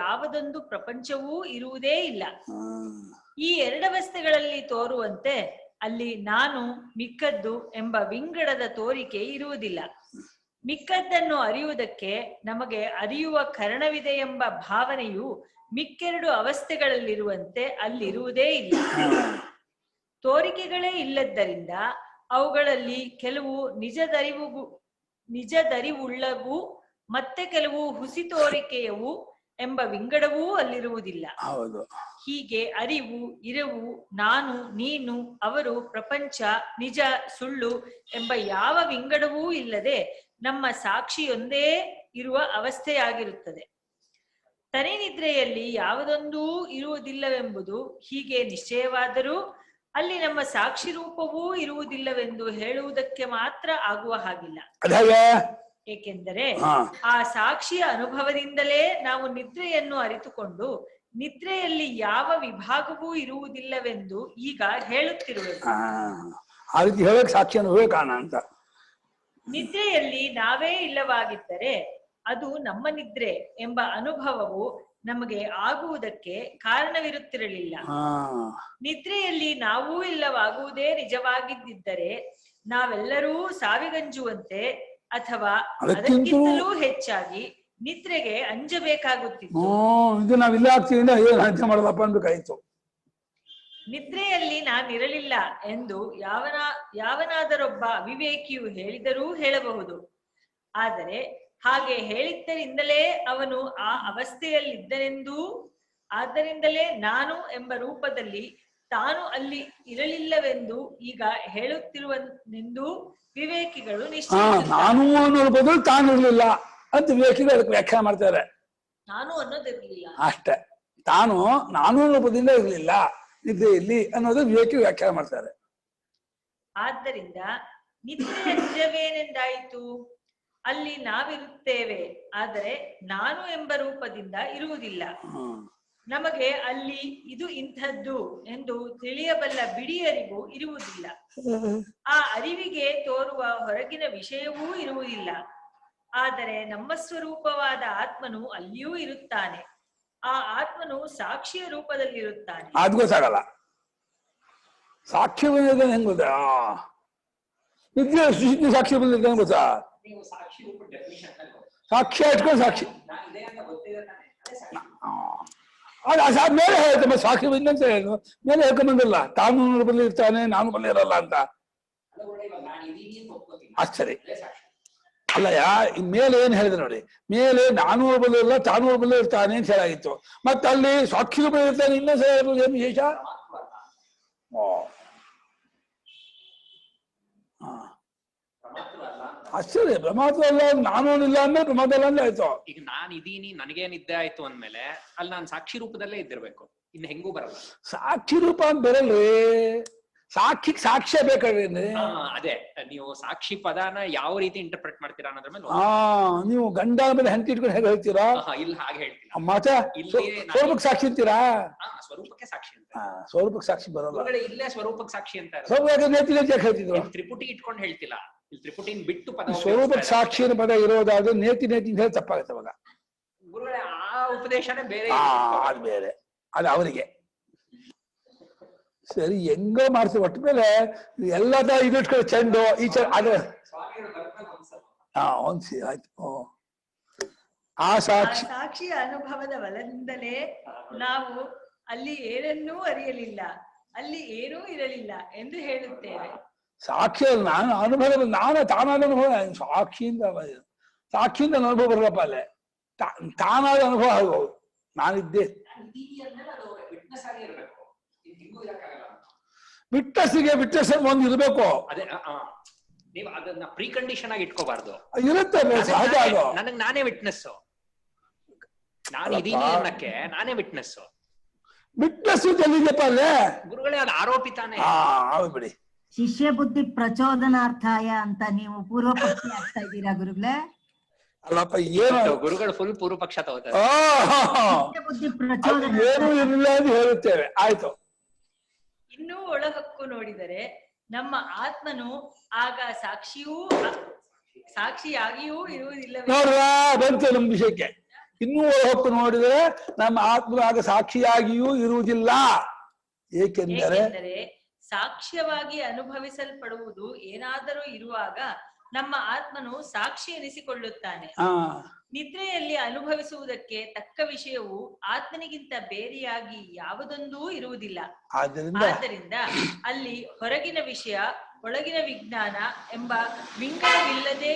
ಯಾವುದೊಂದು ಪ್ರಪಂಚವೂ ಇರುವುದೇ ಇಲ್ಲ. ಈ ಎರಡವಸ್ಥೆಗಳಲ್ಲಿ ತೋರುವಂತೆ ಅಲ್ಲಿ ನಾನು ಮಿಕ್ಕದ್ದು ಎಂಬ ವಿಂಗಡದ ತೋರಿಕೆ ಇರುವುದಿಲ್ಲ. ಮಿಕ್ಕದ್ದನ್ನು ಅರಿಯುವುದಕ್ಕೆ ನಮಗೆ ಅರಿಯುವ ಕಾರಣವಿದೆ ಎಂಬ ಭಾವನೆಯು ಮಿಕ್ಕೆರಡು ಅವಸ್ಥೆಗಳಲ್ಲಿರುವಂತೆ ಅಲ್ಲಿರುವುದೇ ಇಲ್ಲ. ತೋರಿಕೆಗಳೇ ಇಲ್ಲದ್ದರಿಂದ ಅವುಗಳಲ್ಲಿ ಕೆಲವು ನಿಜದರಿವುಳ್ಳವು ಮತ್ತೆ ಕೆಲವು ಹುಸಿ ತೋರಿಕೆಯವು ಎಂಬ ವಿಂಗಡವೂ ಅಲ್ಲಿರುವುದಿಲ್ಲ. ಹೀಗೆ ಅರಿವು, ಇರವು, ನಾನು, ನೀನು, ಅವರು, ಪ್ರಪಂಚ, ನಿಜ, ಸುಳ್ಳು ಎಂಬ ಯಾವ ವಿಂಗಡವೂ ಇಲ್ಲದೆ ನಮ್ಮ ಸಾಕ್ಷಿಯೊಂದೇ ಇರುವ ಅವಸ್ಥೆಯಾಗಿರುತ್ತದೆ. ತನಿನಿದ್ರೆಯಲ್ಲಿ ಯಾವುದೊಂದೂ ಇರುವುದಿಲ್ಲವೆಂಬುದು ಹೀಗೆ ನಿಶ್ಚಯವಾದರೂ ಅಲ್ಲಿ ನಮ್ಮ ಸಾಕ್ಷಿ ರೂಪವೂ ಇರುವುದಿಲ್ಲವೆಂದು ಹೇಳುವುದಕ್ಕೆ ಮಾತ್ರ ಆಗುವ ಹಾಗಿಲ್ಲ. ಏಕೆಂದರೆ ಆ ಸಾಕ್ಷಿಯ ಅನುಭವದಿಂದಲೇ ನಾವು ನಿದ್ರೆಯನ್ನು ಅರಿತುಕೊಂಡು ನಿದ್ರೆಯಲ್ಲಿ ಯಾವ ವಿಭಾಗವೂ ಇರುವುದಿಲ್ಲವೆಂದು ಈಗ ಹೇಳುತ್ತಿರುವೆವು. ಸಾಕ್ಷಿ ಅನುಭವ ಕಾರಣ ಅಂತ. ನಿದ್ರೆಯಲ್ಲಿ ನಾವೇ ಇಲ್ಲವಾಗಿದ್ದರೆ ಅದು ನಮ್ಮ ನಿದ್ರೆ ಎಂಬ ಅನುಭವವು ನಮಗೆ ಆಗುವುದಕ್ಕೆ ಕಾರಣವಿರುತ್ತಿರಲಿಲ್ಲ. ನಿದ್ರೆಯಲ್ಲಿ ನಾವೂ ಇಲ್ಲವಾಗುವುದೇ ನಿಜವಾಗಿದ್ದರೆ ನಾವೆಲ್ಲರೂ ಸಾವಿಗಂಜುವಂತೆ ಅಥವಾ ಅದಕ್ಕಿಂತಲೂ ಹೆಚ್ಚಾಗಿ ನಿದ್ರೆಗೆ ಅಂಜಬೇಕಾಗುತ್ತಿತ್ತು. ನಾವಿಲ್ಲ ಮಾಡಲಪ್ಪ ಅನ್ಬೇಕಾಯ್ತು. ನಿದ್ರೆಯಲ್ಲಿ ನಾನಿರಲಿಲ್ಲ ಎಂದು ಯಾವನಾದರೊಬ್ಬ ಅವಿವೇಕಿಯು ಹೇಳಿದರೂ ಹೇಳಬಹುದು. ಆದರೆ ಹಾಗೆ ಹೇಳಿದ್ದರಿಂದಲೇ ಅವನು ಆ ಅವಸ್ಥೆಯಲ್ಲಿದ್ದನೆಂದೂ ಆದ್ದರಿಂದಲೇ ನಾನು ಎಂಬ ರೂಪದಲ್ಲಿ ತಾನು ಅಲ್ಲಿ ಇರಲಿಲ್ಲವೆಂದು ಈಗ ಹೇಳುತ್ತಿರುವನೆಂದು ವಿವೇಕಿಗಳು ನಿಶ್ಚಯ. ನಾನು ಅನ್ನೋ ಬದಲು ತಾನು ಇರಲಿಲ್ಲ ಅಂತ ವಿವೇಕಿಗಳು ಅದಕ್ಕೆ ವ್ಯಾಖ್ಯಾನ ಮಾಡ್ತಾರೆ. ನಾನು ಅನ್ನೋದಿರ್ಲಿಲ್ಲ ಅಷ್ಟೇ, ನಾನು ಅನ್ನೋ ಪದದಿಂದ ಇರಲಿಲ್ಲ ನಿದ್ರೆಯಲ್ಲಿ ಅನ್ನೋದು ವಿವೇಕಿ ವ್ಯಾಖ್ಯಾನ ಮಾಡ್ತಾರೆ. ಆದ್ದರಿಂದ ನಿದ್ರೆಯ ನಿಜವೇನೆಂದಾಯಿತು? ಅಲ್ಲಿ ನಾವಿರುತ್ತೇವೆ, ಆದರೆ ನಾನು ಎಂಬ ರೂಪದಿಂದ ಇರುವುದಿಲ್ಲ. ನಮಗೆ ಅಲ್ಲಿ ಇದು ಇಂಥದ್ದು ಎಂದು ತಿಳಿಯಬಲ್ಲ ಬಿಡಿ ಅರಿವು ಇರುವುದಿಲ್ಲ. ಆ ಅರಿವಿಗೆ ತೋರುವ ಹೊರಗಿನ ವಿಷಯವೂ ಇರುವುದಿಲ್ಲ. ಆದರೆ ನಮ್ಮ ಸ್ವರೂಪವಾದ ಆತ್ಮನು ಅಲ್ಲಿಯೂ ಇರುತ್ತಾನೆ. ಆ ಆತ್ಮನು ಸಾಕ್ಷಿಯ ರೂಪದಲ್ಲಿರುತ್ತಾನೆ. ಅದು ಗೊತ್ತಾಗಲ್ಲ. ಸಾಕ್ಷಿ ಹೆಂಗ್ ಗೊತ್ತಾ? ವಿದ್ಯೆ ಸಾಕ್ಷಿ ಬಂದಿದ್ದ ಗೊತ್ತಾ? ಸಾಕ್ಷಿ ಇಟ್ಕೊಂಡು ಸಾಕ್ಷಿ ಮೇಲೆ ಹೇಳ್ತಮ್ಮ. ಸಾಕ್ಷಿ ಬಂದಂತ ಹೇಳು ಮೇಲೆ ಹೇಳ್ಕೊಂಬಂದಿಲ್ಲ. ತಾನು ಬಲ್ಲಿ ಇರ್ತಾನೆ, ನಾನು ಬಲ್ಲಿ ಇರಲ್ಲ ಅಂತ. ಆಶ್ಚರ್ಯ ಅಲ್ಲಯ್ಯ. ಮೇಲೆ ಏನ್ ಹೇಳಿದೆ ನೋಡಿ, ಮೇಲೆ ನಾನು ಬಲ್ಲಿ ಇಲ್ಲ, ತಾನು ಬಲ್ಲಿ ಇರ್ತಾನೆ ಅಂತ ಹೇಳಾಗಿತ್ತು. ಮತ್ತೆ ಅಲ್ಲಿ ಸಾಕ್ಷಿ ಬಲ್ಲಿ ಇರ್ತಾನೆ ಇನ್ನೂ ಸಹ ಏನು ವಿಶೇಷ? ಆಶ್ಚರ್ಯ. ಪ್ರಮಾತ್ರ ಅಲ್ಲ, ನಾನು ಇಲ್ಲ ಅಂದ್ರೆ ಪ್ರಮಾತ್ರ ಅಲ್ಲ ಅಂದ್ರೆ ಆಯ್ತು. ಈಗ ನಾನ್ ಇದೀನಿ, ನನಗೇನಿದ್ದೆ ಆಯ್ತು ಅಂದ್ಮೇಲೆ ಅಲ್ಲಿ ನಾನು ಸಾಕ್ಷಿ ರೂಪದಲ್ಲೇ ಇದ್ದಿರ್ಬೇಕು. ಇನ್ನು ಹೆಂಗೂ ಬರಲ್ಲ. ಸಾಕ್ಷಿ ರೂಪ ಅಂತ ಬರಲ್ರಿ. ಸಾಕ್ಷಿಗೆ ಸಾಕ್ಷ್ಯ ಬೇಕಾದ್ರೆ ಅದೇ ನೀವು ಸಾಕ್ಷಿ ಪದಾನ ಯಾವ ರೀತಿ ಇಂಟರ್ಪ್ರೆಟ್ ಮಾಡ್ತೀರಾ ಅನ್ನೋದ್ರ ಮೇಲೆ. ನೀವು ಗಂಡ ಮೇಲೆ ಹೆಂಡತಿ ಇಟ್ಕೊಂಡು ಹೇಗೆ ಹೇಳ್ತೀರಾ? ಇಲ್ಲ ಹಾಗೆ ಹೇಳ್ತೀನಿ. ಮತ್ತೆ ಸ್ವರೂಪಕ್ಕೆ ಸಾಕ್ಷಿ ಅಂತೀರಾ? ಸ್ವರೂಪಕ್ಕೆ ಸಾಕ್ಷಿ ಅಂತ. ಸ್ವರೂಪಕ್ಕೆ ಸಾಕ್ಷಿ ಬರಲ್ಲ. ಇಲ್ಲೇ ಸ್ವರೂಪಕ್ಕೆ ಸಾಕ್ಷಿ ಅಂತ ಹೇಳ್ತಿದ್ರು. ತ್ರಿಪುಟಿ ಇಟ್ಕೊಂಡು ಹೇಳ್ತಿಲ್ಲ. ಇಲ್ಲಿ ತ್ರಿಪುಟಿನ ಬಿಟ್ಟು ಪದ. ಸ್ವರೂಪಕ್ಕೆ ಸಾಕ್ಷಿಯ ಪದ ಇರೋದಾದ್ರೆ ನೇತಿ ಹೇಳಿ ತಪ್ಪಾಗುತ್ತೆ ಅವಾಗ. ಗುರುಗಳೇ ಆ ಉಪದೇಶನೇ ಬೇರೆ. ಅದು ಬೇರೆ, ಅದು ಅವರಿಗೆ ಸರಿ ಹೆಂಗೋ ಮಾಡ್ತೀವಿ. ಒಟ್ಟ ಮೇಲೆ ಎಲ್ಲದ ಇದು ಇಟ್ಕೊಂಡು ಚೆಂಡು ಈ ಅದೇ ಒಂದ್ಸಿ ಆಯ್ತು. ಆ ಸಾಕ್ಷಿಯ ಅನುಭವದ ಬಲದಿಂದಲೇ ನಾವು ಅಲ್ಲಿ ಏನನ್ನೂ ಅರಿಯಲಿಲ್ಲ, ಅಲ್ಲಿ ಏನೂ ಇರಲಿಲ್ಲ ಎಂದು ಹೇಳುತ್ತೇವೆ. ಸಾಕ್ಷಿ ನಾನು ಅನುಭವ, ತಾನಾದ ಅನುಭವ. ಸಾಕ್ಷಿಯಿಂದ ಅನುಭವ ಬರಲ್ಲಪ್ಪ. ಅಲ್ಲೇ ತಾನಾದ ಅನುಭವ ಆಗುವುದು. ನಾನಿದ್ದೆ. ವಿಟ್ನೆಸ್ ಒಂದು ಇರಬೇಕು. ಅದೇ ನೀವು ಅದನ್ನ ಪ್ರೀ ಕಂಡೀಷನ್ ಆಗಿ ಇಟ್ಕೋಬಾರ್ದು. ಇರುತ್ತೆ ಸಹಜ. ಅದು ನನಗ್ ನಾನೇ ವಿಟ್ನೆಸ್, ನಾನು ಇದೀನಿ ಅನ್ನಕ್ಕೆ ನಾನೇ ವಿಟ್ನೆಸ್. ವಿಟ್ನೆಸ್ ಎಲ್ಲಿದೆಯಪ್ಪ ಅಲ್ಲೇ? ಗುರುಗಳೇ ಅದು ಆರೋಪಿತಾನೆ. ಹೌದು ಬಿಡಿ. ಶಿಷ್ಯ ಬುದ್ಧಿ ಪ್ರಚೋದನಾರ್ಥಾಯ ಅಂತ ನೀವು ಪೂರ್ವ ಪಕ್ಷಿ ಆಗ್ತಾ ಇದ್ದೀರಾ ಗುರುಗಳೇ? ಅಲ್ಲಪ್ಪ, ಏನು ಗುರುಗಳು ಫುಲ್ ಪೂರ್ವ ಪಕ್ಷ ತಗೋತಾರೆ. ಬುದ್ಧಿ ಪ್ರಚೋದನ ಏನು ಇರಲಿಲ್ಲ ಎಂದು ಹೇಳುತ್ತೇವೆ. ಆಯ್ತು. ಇನ್ನೂ ಒಳಹಕ್ಕು ನೋಡಿದರೆ ನಮ್ಮ ಆತ್ಮನು ಆಗ ಸಾಕ್ಷಿಯಾಗಿಯೂ ಇರುವುದಿಲ್ಲ. ನೋಡ್ರ ಬಂತು ನಮ್ ವಿಷಯಕ್ಕೆ. ಇನ್ನೂ ಹೊಕ್ಕು ನೋಡಿದರೆ ನಮ್ಮ ಆತ್ಮ ಆಗ ಸಾಕ್ಷಿಯಾಗಿಯೂ ಇರುವುದಿಲ್ಲ. ಏಕೆಂದರೆ ಸಾಕ್ಷ್ಯವಾಗಿ ಅನುಭವಿಸಲ್ಪಡುವುದು ಏನಾದರೂ ಇರುವಾಗ ನಮ್ಮ ಆತ್ಮನು ಸಾಕ್ಷಿ ಎನಿಸಿಕೊಳ್ಳುತ್ತಾನೆ. ನಿದ್ರೆಯಲ್ಲಿ ಅನುಭವಿಸುವುದಕ್ಕೆ ತಕ್ಕ ವಿಷಯವು ಆತ್ಮನಿಗಿಂತ ಬೇರೆಯಾಗಿ ಯಾವುದೊಂದೂ ಇರುವುದಿಲ್ಲ. ಆದ್ದರಿಂದ ಅಲ್ಲಿ ಹೊರಗಿನ ವಿಷಯ ಒಳಗಿನ ವಿಜ್ಞಾನ ಎಂಬ ವಿಂಗಡವಿಲ್ಲದೆ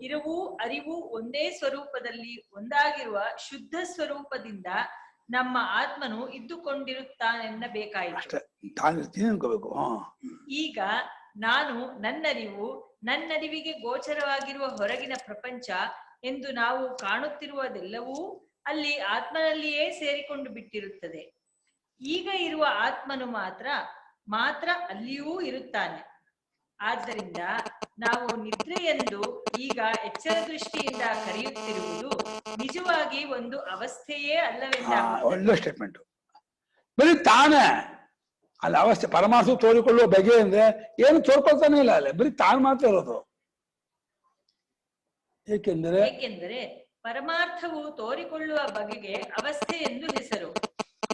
ಇರುವು ಅರಿವು ಒಂದೇ ಸ್ವರೂಪದಲ್ಲಿ ಒಂದಾಗಿರುವ ಶುದ್ಧ ಸ್ವರೂಪದಿಂದ ನಮ್ಮ ಆತ್ಮನು ಇದ್ದುಕೊಂಡಿರುತ್ತಾನೆನ್ನಬೇಕಾಯಿತು. ಈಗ ನಾನು ನನ್ನರಿವಿಗೆ ಗೋಚರವಾಗಿರುವ ಹೊರಗಿನ ಪ್ರಪಂಚ ಎಂದು ನಾವು ಕಾಣುತ್ತಿರುವುದೆಲ್ಲವೂ ಅಲ್ಲಿ ಆತ್ಮನಲ್ಲಿಯೇ ಸೇರಿಕೊಂಡು ಬಿಟ್ಟಿರುತ್ತದೆ. ಈಗ ಇರುವ ಆತ್ಮನು ಮಾತ್ರ ಅಲ್ಲಿಯೂ ಇರುತ್ತಾನೆ. ಆದ್ದರಿಂದ ನಾವು ನಿದ್ರೆ ಎಂದು ಈಗ ಎಚ್ಚರ ದೃಷ್ಟಿಯಿಂದ ಕರೆಯುತ್ತಿರುವುದು ನಿಜವಾಗಿ ಒಂದು ಅವಸ್ಥೆಯೇ ಅಲ್ಲವೆಂದ. ಒಳ್ಳೆ ಸ್ಟೇಟ್ಮೆಂಟ್. ಬರೀ ತಾನೇ ಅಲ್ಲಿ ಅವಸ್ಥೆ ಪರಮಾರ್ಥ ತೋರಿಕೊಳ್ಳುವ ಬಗೆ ಅಂದ್ರೆ ಏನು ತೋರ್ಕೊಳ್ತಾನೆ ಇಲ್ಲ, ಅಲ್ಲೇ ಬರೀ ತಾನು ಮಾತ್ರ ಇರೋದು. ಏಕೆಂದರೆ ಪರಮಾರ್ಥವು ತೋರಿಕೊಳ್ಳುವ ಬಗೆಗೆ ಅವಸ್ಥೆ ಎಂದು ಹೆಸರು.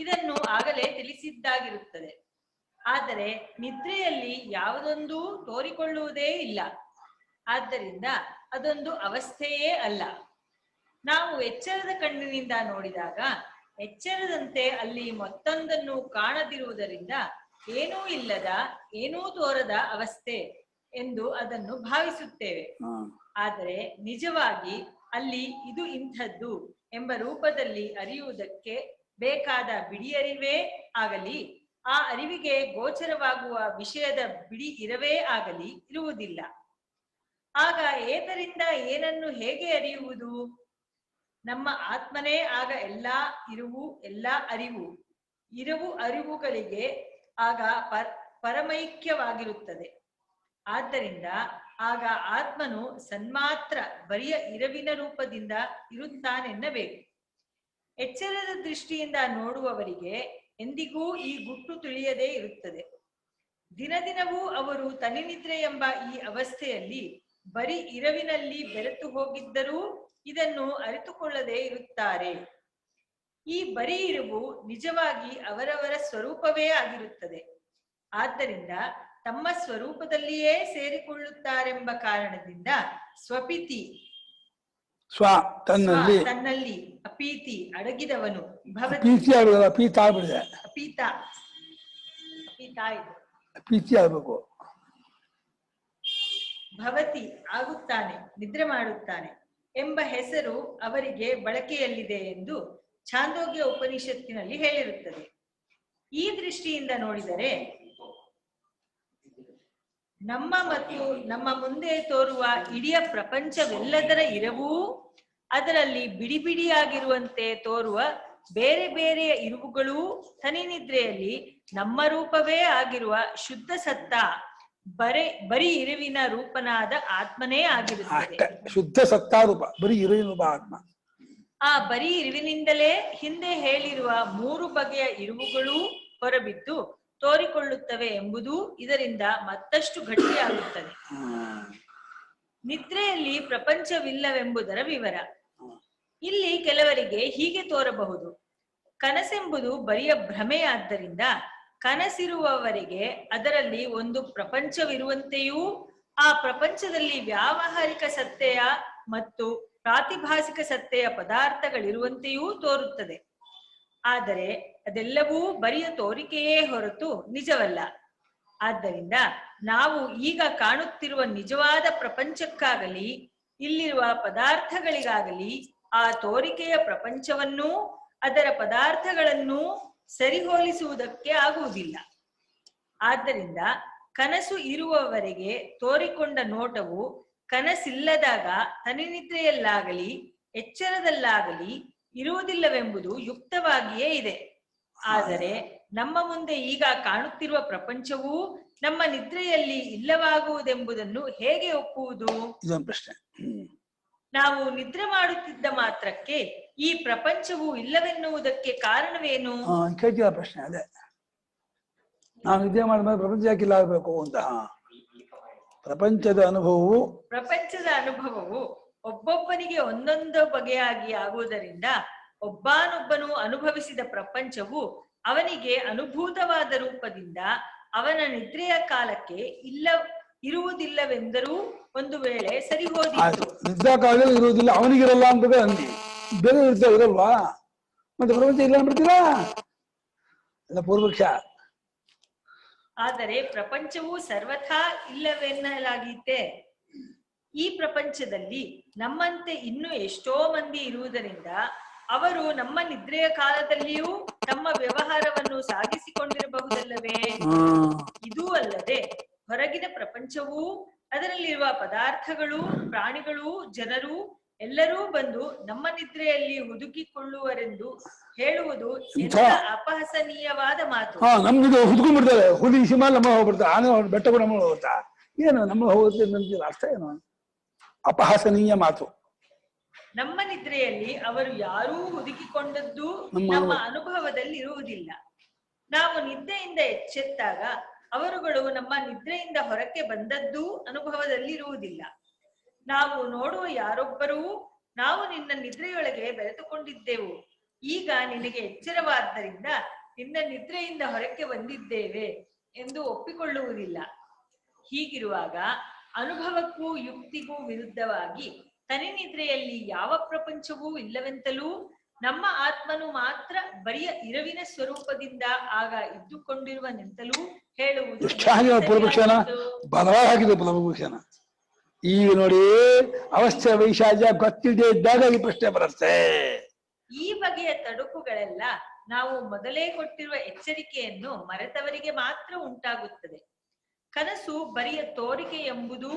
ಇದನ್ನು ಆಗಲೇ ತಿಳಿಸಿದ್ದಾಗಿರುತ್ತದೆ. ಆದರೆ ನಿದ್ರೆಯಲ್ಲಿ ಯಾವುದೊಂದು ತೋರಿಕೊಳ್ಳುವುದೇ ಇಲ್ಲ. ಆದ್ದರಿಂದ ಅದೊಂದು ಅವಸ್ಥೆಯೇ ಅಲ್ಲ. ನಾವು ಎಚ್ಚರದ ಕಣ್ಣಿನಿಂದ ನೋಡಿದಾಗ ಎಚ್ಚರದಂತೆ ಅಲ್ಲಿ ಮತ್ತೊಂದನ್ನು ಕಾಣದಿರುವುದರಿಂದ ಏನೂ ಇಲ್ಲದ ಏನೂ ತೋರದ ಅವಸ್ಥೆ ಎಂದು ಅದನ್ನು ಭಾವಿಸುತ್ತೇವೆ. ಆದರೆ ನಿಜವಾಗಿ ಅಲ್ಲಿ ಇದು ಇಂಥದ್ದು ಎಂಬ ರೂಪದಲ್ಲಿ ಅರಿಯುವುದಕ್ಕೆ ಬೇಕಾದ ಬಿಡಿಯರಿವೇ ಆಗಲಿ, ಆ ಅರಿವಿಗೆ ಗೋಚರವಾಗುವ ವಿಷಯದ ಬಿಡಿ ಇರವೇ ಆಗಲಿ ಇರುವುದಿಲ್ಲ. ಆಗ ಏತರಿಂದ ಏನನ್ನು ಹೇಗೆ ಅರಿಯುವುದು? ನಮ್ಮ ಆತ್ಮನೇ ಆಗ ಎಲ್ಲಾ ಇರುವು ಎಲ್ಲಾ ಇರುವು ಅರಿವುಗಳಿಗೆ ಆಗ ಪರಮೈಕ್ಯವಾಗಿರುತ್ತದೆ. ಆದ್ದರಿಂದ ಆಗ ಆತ್ಮನು ಸನ್ಮಾತ್ರ ಬರಿಯ ಇರವಿನ ರೂಪದಿಂದ ಇರುತ್ತಾನೆನ್ನಬೇಕು. ಎಚ್ಚರದ ದೃಷ್ಟಿಯಿಂದ ನೋಡುವವರಿಗೆ ಎಂದಿಗೂ ಈ ಗುಟ್ಟು ತಿಳಿಯದೇ ಇರುತ್ತದೆ. ದಿನದಿನವೂ ಅವರು ತನಿನಿದ್ರೆ ಎಂಬ ಈ ಅವಸ್ಥೆಯಲ್ಲಿ ಬರೀ ಇರವಿನಲ್ಲಿ ಬೆರೆತು ಹೋಗಿದ್ದರೂ ಇದನ್ನು ಅರಿತುಕೊಳ್ಳದೆ ಇರುತ್ತಾರೆ. ಈ ಬರೀ ಇರುವು ನಿಜವಾಗಿ ಅವರವರ ಸ್ವರೂಪವೇ ಆಗಿರುತ್ತದೆ. ಆದ್ದರಿಂದ ತಮ್ಮ ಸ್ವರೂಪದಲ್ಲಿಯೇ ಸೇರಿಕೊಳ್ಳುತ್ತಾರೆಂಬ ಕಾರಣದಿಂದ ಸ್ವಪಿತಿ ತನ್ನಲ್ಲಿ ಅಪೀತಿ ಅಡಗಿದವನು ಭವತಿ ಆಗುತ್ತಾನೆ, ನಿದ್ರೆ ಮಾಡುತ್ತಾನೆ ಎಂಬ ಹೆಸರು ಅವರಿಗೆ ಬಳಕೆಯಲ್ಲಿದೆ ಎಂದು ಛಾಂದೋಗ್ಯ ಉಪನಿಷತ್ತಿನಲ್ಲಿ ಹೇಳಿರುತ್ತದೆ. ಈ ದೃಷ್ಟಿಯಿಂದ ನೋಡಿದರೆ ನಮ್ಮ ಮತ್ತು ನಮ್ಮ ಮುಂದೆ ತೋರುವ ಇಡೀ ಪ್ರಪಂಚವೆಲ್ಲದರ ಇರವೂ ಅದರಲ್ಲಿ ಬಿಡಿ ಬಿಡಿಯಾಗಿರುವಂತೆ ತೋರುವ ಬೇರೆ ಬೇರೆಯ ಇರುವುಗಳೂ ತನಿನಿದ್ರೆಯಲ್ಲಿ ನಮ್ಮ ರೂಪವೇ ಆಗಿರುವ ಶುದ್ಧ ಸತ್ತ ಬರೀ ಇರುವಿನ ರೂಪನಾದ ಆತ್ಮನೇ ಆಗಿರುತ್ತದೆ. ಶುದ್ಧ ಸತ್ತಾ ರೂಪ ಬರೀ ಇರುವಿನ ರೂಪ ಆತ್ಮ. ಆ ಬರೀ ಇರುವಿನಿಂದಲೇ ಹಿಂದೆ ಹೇಳಿರುವ 3 ಬಗೆಯ ಇರುವುಗಳೂ ಹೊರಬಿದ್ದು ತೋರಿಕೊಳ್ಳುತ್ತವೆ ಎಂಬುದು ಇದರಿಂದ ಮತ್ತಷ್ಟು ಗಟ್ಟಿಯಾಗುತ್ತದೆ. ನಿದ್ರೆಯಲ್ಲಿ ಪ್ರಪಂಚವಿಲ್ಲವೆಂಬುದರ ವಿವರ. ಇಲ್ಲಿ ಕೆಲವರಿಗೆ ಹೀಗೆ ತೋರಬಹುದು: ಕನಸೆಂಬುದು ಬರಿಯ ಭ್ರಮೆಯಾದ್ದರಿಂದ ಕನಸಿರುವವರೆಗೆ ಅದರಲ್ಲಿ ಒಂದು ಪ್ರಪಂಚವಿರುವಂತೆಯೂ ಆ ಪ್ರಪಂಚದಲ್ಲಿ ವ್ಯಾವಹಾರಿಕ ಸತ್ತೆಯ ಮತ್ತು ಪ್ರಾತಿಭಾಸಿಕ ಸತ್ತೆಯ ಪದಾರ್ಥಗಳಿರುವಂತೆಯೂ ತೋರುತ್ತದೆ. ಆದರೆ ಅದೆಲ್ಲವೂ ಬರಿಯ ತೋರಿಕೆಯೇ ಹೊರತು ನಿಜವಲ್ಲ. ಆದ್ದರಿಂದ ನಾವು ಈಗ ಕಾಣುತ್ತಿರುವ ನಿಜವಾದ ಪ್ರಪಂಚಕ್ಕಾಗಲಿ ಇಲ್ಲಿರುವ ಪದಾರ್ಥಗಳಿಗಾಗಲಿ ಆ ತೋರಿಕೆಯ ಪ್ರಪಂಚವನ್ನೂ ಅದರ ಪದಾರ್ಥಗಳನ್ನೂ ಸರಿಹೋಲಿಸುವುದಕ್ಕೆ ಆಗುವುದಿಲ್ಲ. ಆದ್ದರಿಂದ ಕನಸು ಇರುವವರೆಗೆ ತೋರಿಕೊಂಡ ನೋಟವು ಕನಸಿಲ್ಲದಾಗ ತನಿನಿದ್ರೆಯಲ್ಲಾಗಲಿ ಎಚ್ಚರದಲ್ಲಾಗಲಿ ಇರುವುದಿಲ್ಲವೆಂಬುದು ಯುಕ್ತವಾಗಿಯೇ ಇದೆ. ಆದರೆ ನಮ್ಮ ಮುಂದೆ ಈಗ ಕಾಣುತ್ತಿರುವ ಪ್ರಪಂಚವೂ ನಮ್ಮ ನಿದ್ರೆಯಲ್ಲಿ ಇಲ್ಲವಾಗುವುದೆಂಬುದನ್ನು ಹೇಗೆ ಒಪ್ಪುವುದು? ಇದೊಂದು ಪ್ರಶ್ನೆ. ನಾವು ನಿದ್ರೆ ಮಾಡುತ್ತಿದ್ದ ಮಾತ್ರಕ್ಕೆ ಈ ಪ್ರಪಂಚವು ಇಲ್ಲವೆನ್ನುವುದಕ್ಕೆ ಕಾರಣವೇನು? ಕೇಳ್ತೀರ ಪ್ರಶ್ನೆ ಅದೇ. ನಾವು ನಿದ್ರೆ ಮಾಡಿದ್ಮೇಲೆ ಪ್ರಪಂಚ ಯಾಕಿಲ್ಲ ಆಗಬೇಕು ಅಂತ. ಪ್ರಪಂಚದ ಅನುಭವವು ಒಬ್ಬೊಬ್ಬನಿಗೆ ಒಂದೊಂದು ಬಗೆಯಾಗಿ ಆಗುವುದರಿಂದ ಒಬ್ಬನೊಬ್ಬನು ಅನುಭವಿಸಿದ ಪ್ರಪಂಚವು ಅವನಿಗೆ ಅನುಭೂತವಾದ ರೂಪದಿಂದ ಅವನ ನಿದ್ರೆಯ ಕಾಲಕ್ಕೆ ಇರುವುದಿಲ್ಲವೆಂದರೂ ಒಂದು ವೇಳೆ ಸರಿ ಹೋದಿತ್ತು. ನಿದ್ರಾ ಕಾಲದಲ್ಲಿ ಇರುವುದಿಲ್ಲ, ಅವನಿಗಿರಲ್ಲ ಅಂತ ಅಂದಿ, ಬೇರೆ ಇರಲ್ವಾ? ಮತ್ತೆ ಪ್ರಪಂಚ ಇಲ್ಲ ಅಂದ್ಬಿಡ್ತೀರಾ? ಎಲ್ಲ ಪೂರ್ವಕ್ಷ. ಆದರೆ ಪ್ರಪಂಚವು ಸರ್ವಥಾ ಇಲ್ಲವೆನ್ನಲಾಗೀತೆ. ಈ ಪ್ರಪಂಚದಲ್ಲಿ ನಮ್ಮಂತೆ ಇನ್ನೂ ಎಷ್ಟೋ ಮಂದಿ ಇರುವುದರಿಂದ ಅವರು ನಮ್ಮ ನಿದ್ರೆಯ ಕಾಲದಲ್ಲಿಯೂ ತಮ್ಮ ವ್ಯವಹಾರವನ್ನು ಸಾಗಿಸಿಕೊಂಡಿರಬಹುದಲ್ಲವೇ? ಇದೂ ಅಲ್ಲದೆ ಹೊರಗಿನ ಪ್ರಪಂಚವೂ ಅದರಲ್ಲಿರುವ ಪದಾರ್ಥಗಳು, ಪ್ರಾಣಿಗಳು, ಜನರು ಎಲ್ಲರೂ ಬಂದು ನಮ್ಮ ನಿದ್ರೆಯಲ್ಲಿ ಹುದುಕಿಕೊಳ್ಳುವರೆಂದು ಹೇಳುವುದು ಅಪಹಸನೀಯವಾದ ಮಾತು. ನಮ್ದು ಹುದುಕೊಂಡ್ಬಿಡ್ತಾರೆ, ಹುಲಿ ಹಿಮಾಲ ನಮ್ಮ ಹೋಗ್ಬಿಡ್ತಾರೆ, ಆನೆ ಬೆಟ್ಟಗಳು ನಮ್ಮ ಹೋಗುತ್ತಾ, ಏನು ನಮ್ಮ ಹೋಗುತ್ತೆ ಅಂತ ಅರ್ಥ ಏನು? ಅಪಹಸನೀಯ ಮಾತು. ನಮ್ಮ ನಿದ್ರೆಯಲ್ಲಿ ಅವರು ಯಾರೂ ಹುದುಕಿಕೊಂಡದ್ದು ನಮ್ಮ ಅನುಭವದಲ್ಲಿ ಇರುವುದಿಲ್ಲ. ನಾವು ನಿದ್ದೆಯಿಂದ ಎಚ್ಚೆತ್ತಾಗ ಅವರುಗಳು ನಮ್ಮ ನಿದ್ರೆಯಿಂದ ಹೊರಕ್ಕೆ ಬಂದದ್ದು ಅನುಭವದಲ್ಲಿ ಇರುವುದಿಲ್ಲ. ನಾವು ನೋಡುವ ಯಾರೊಬ್ಬರೂ ನಾವು ನಿನ್ನ ನಿದ್ರೆಯೊಳಗೆ ಬೆರೆತುಕೊಂಡಿದ್ದೆವು, ಈಗ ನಿನಗೆ ಎಚ್ಚರವಾದ್ದರಿಂದ ನಿನ್ನ ನಿದ್ರೆಯಿಂದ ಹೊರಕ್ಕೆ ಬಂದಿದ್ದೇವೆ ಎಂದು ಒಪ್ಪಿಕೊಳ್ಳುವುದಿಲ್ಲ. ಹೀಗಿರುವಾಗ ಅನುಭವಕ್ಕೂ ಯುಕ್ತಿಗೂ ವಿರುದ್ಧವಾಗಿ ತನಿ ನಿದ್ರೆಯಲ್ಲಿ ಯಾವ ಪ್ರಪಂಚವೂ ಇಲ್ಲವೆಂತಲೂ ನಮ್ಮ ಆತ್ಮನು ಮಾತ್ರ ಬರಿಯ ಇರವಿನ ಸ್ವರೂಪದಿಂದ ಆಗ ಇದ್ದುಕೊಂಡಿರುವನೆಂತಲೂ ಹೇಳುವುದು ಬಲವಾಗಿದೆ. ಪುಲಭೂಷಣ ಈಗ ನೋಡಿ, ಅವಸ್ಥೆ ವೈಶಾಲ್ಯ ಗೊತ್ತಿಲ್ಲದೆ ಇದ್ದಾಗ ಈ ಪ್ರಶ್ನೆ ಬರುತ್ತೆ. ಈ ಬಗೆಯ ತಡುಕುಗಳೆಲ್ಲ ನಾವು ಮೊದಲೇ ಕೊಟ್ಟಿರುವ ಎಚ್ಚರಿಕೆಯನ್ನು ಮರೆತವರಿಗೆ ಮಾತ್ರ ಉಂಟಾಗುತ್ತದೆ. ಕನಸು ಬರಿಯ ತೋರಿಕೆ ಎಂಬುದು,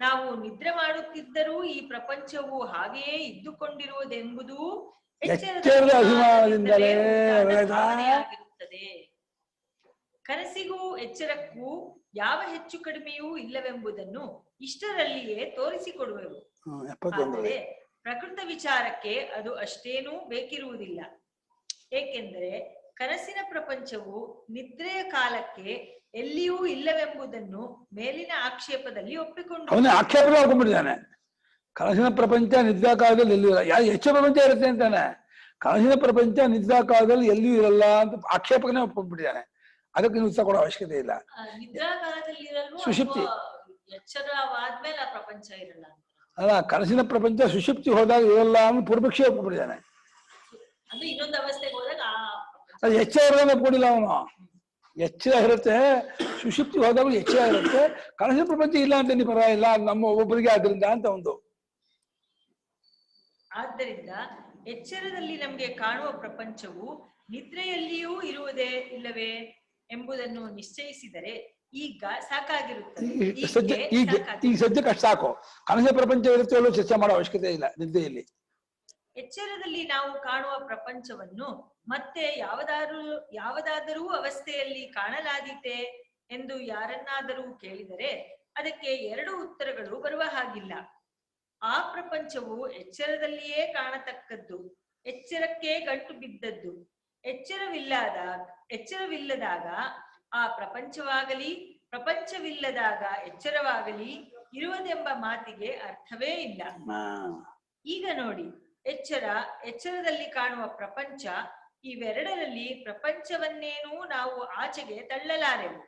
ನಾವು ನಿದ್ರೆ ಮಾಡುತ್ತಿದ್ದರೂ ಈ ಪ್ರಪಂಚವು ಹಾಗೆಯೇ ಇದ್ದುಕೊಂಡಿರುವುದೆಂಬುದು ಎಚ್ಚರದ ಅಭಿಮಾನದಿಂದಲೇ ಆಗಿರುತ್ತದೆ. ಕನಸಿಗೂ ಎಚ್ಚರಕ್ಕೂ ಯಾವ ಹೆಚ್ಚು ಕಡಿಮೆಯೂ ಇಲ್ಲವೆಂಬುದನ್ನು ಇಷ್ಟರಲ್ಲಿಯೇ ತೋರಿಸಿಕೊಡುವೆವು. ಆದರೆ ಪ್ರಕೃತ ವಿಚಾರಕ್ಕೆ ಅದು ಅಷ್ಟೇನೂ ಬೇಕಿರುವುದಿಲ್ಲ. ಏಕೆಂದರೆ ಕನಸಿನ ಪ್ರಪಂಚವು ನಿದ್ರೆಯ ಕಾಲಕ್ಕೆ ಎಲ್ಲಿಯೂ ಇಲ್ಲವೆಂಬುದನ್ನು ಮೇಲಿನ ಆಕ್ಷೇಪದಲ್ಲಿ ಒಪ್ಪಿಕೊಂಡು ಆಕ್ಷೇಪನೆ ಹಾಕೊಂಡ್ಬಿಟ್ಟಿದ್ದಾನೆ. ಕನಸಿನ ಪ್ರಪಂಚ ನಿದ್ರಾ ಕಾಲದಲ್ಲಿ ಎಲ್ಲಿಯೂ ಇಲ್ಲ, ಹೆಚ್ಚು ಪ್ರಪಂಚ ಇರುತ್ತೆ ಅಂತಾನೆ. ಕನಸಿನ ಪ್ರಪಂಚ ನಿದ್ರಾ ಕಾಲದಲ್ಲಿ ಎಲ್ಲಿಯೂ ಇರಲ್ಲ ಅಂತ ಆಕ್ಷೇಪಕನೇ ಒಪ್ಪಿಬಿಟ್ಟಿದ್ದಾನೆ. ಅದಕ್ಕೆ ನೀವು ಉತ್ತರ ಕೊಡೋ ಅವಶ್ಯಕತೆ ಇಲ್ಲ. ನಿದ್ರಾ ಕಾಲದಲ್ಲಿ ಸುಷುಪ್ತಿ ಎಚ್ಚರವಾದ್ಮೇಲೆ ಆ ಪ್ರಪಂಚ ಇರಲ್ಲ ಅಲ್ಲ, ಕನಸಿನ ಪ್ರಪಂಚ ಸುಷುಪ್ತಿ ಹೋದಾಗ ಇರಲ್ಲ ಅಂತ ಪೂರ್ವಪಕ್ಷಿ ಒಪ್ಪಿಬಿಟ್ಟಿದ್ದಾನೆ. ಅಂದ್ರೆ ಇನ್ನೊಂದು ಅವಸ್ಥೆಗೆ ಹೋದಾಗ ಅದು ಎಚ್ಚರ ಒಪ್ಕೊಂಡಿಲ್ಲ ಅವನು. ಎಚ್ಚರ ಇರುತ್ತೆ, ಸುಷುಪ್ತಿ ಹೋದಾಗ ಎಚ್ಚರ ಇರುತ್ತೆ. ಕನಸಿನ ಪ್ರಪಂಚ ಇಲ್ಲ ಅಂತ ನೀ ಪರವಾಗಿಲ್ಲ, ನಮ್ಮ ಒಬ್ಬೊಬ್ಬರಿಗೆ ಆದ್ರಿಂದ ಅಂತ ಒಂದು. ಆದ್ದರಿಂದ ಎಚ್ಚರದಲ್ಲಿ ನಮ್ಗೆ ಕಾಣುವ ಪ್ರಪಂಚವು ನಿದ್ರೆಯಲ್ಲಿಯೂ ಇರುವುದೇ ಇಲ್ಲವೇ ಎಂಬುದನ್ನು ನಿಶ್ಚಯಿಸಿದರೆ ಈಗ ಸಾಕಾಗಿರುತ್ತದೆ. ಈಗ ಸದ್ಯಕ್ಕೆ ಅಷ್ಟು ಸಾಕು. ಕನಸಿನ ಪ್ರಪಂಚ ಇರುತ್ತೆ ಹೇಳೋ ಚರ್ಚೆ ಮಾಡೋ ಅವಶ್ಯಕತೆ ಇಲ್ಲ. ನಿದ್ದೆಯಲ್ಲಿ ಎಚ್ಚರದಲ್ಲಿ ನಾವು ಕಾಣುವ ಪ್ರಪಂಚವನ್ನು ಮತ್ತೆ ಯಾವುದಾದರೂ ಅವಸ್ಥೆಯಲ್ಲಿ ಕಾಣಲಾದೀತೆ ಎಂದು ಯಾರನ್ನಾದರೂ ಕೇಳಿದರೆ ಅದಕ್ಕೆ ಎರಡು ಉತ್ತರಗಳು ಬರುವ ಹಾಗಿಲ್ಲ. ಆ ಪ್ರಪಂಚವು ಎಚ್ಚರದಲ್ಲಿಯೇ ಕಾಣತಕ್ಕದ್ದು, ಎಚ್ಚರಕ್ಕೆ ಗಂಟು ಬಿದ್ದದ್ದು. ಎಚ್ಚರವಿಲ್ಲದಾಗ ಆ ಪ್ರಪಂಚವಾಗಲಿ, ಪ್ರಪಂಚವಿಲ್ಲದಾಗ ಎಚ್ಚರವಾಗಲಿ ಇರುವುದೆಂಬ ಮಾತಿಗೆ ಅರ್ಥವೇ ಇಲ್ಲ. ಈಗ ನೋಡಿ, ಎಚ್ಚರದಲ್ಲಿ ಕಾಣುವ ಪ್ರಪಂಚ, ಇವೆರಡರಲ್ಲಿ ಪ್ರಪಂಚವನ್ನೇನೂ ನಾವು ಆಚೆಗೆ ತಳ್ಳಲಾರೆವು.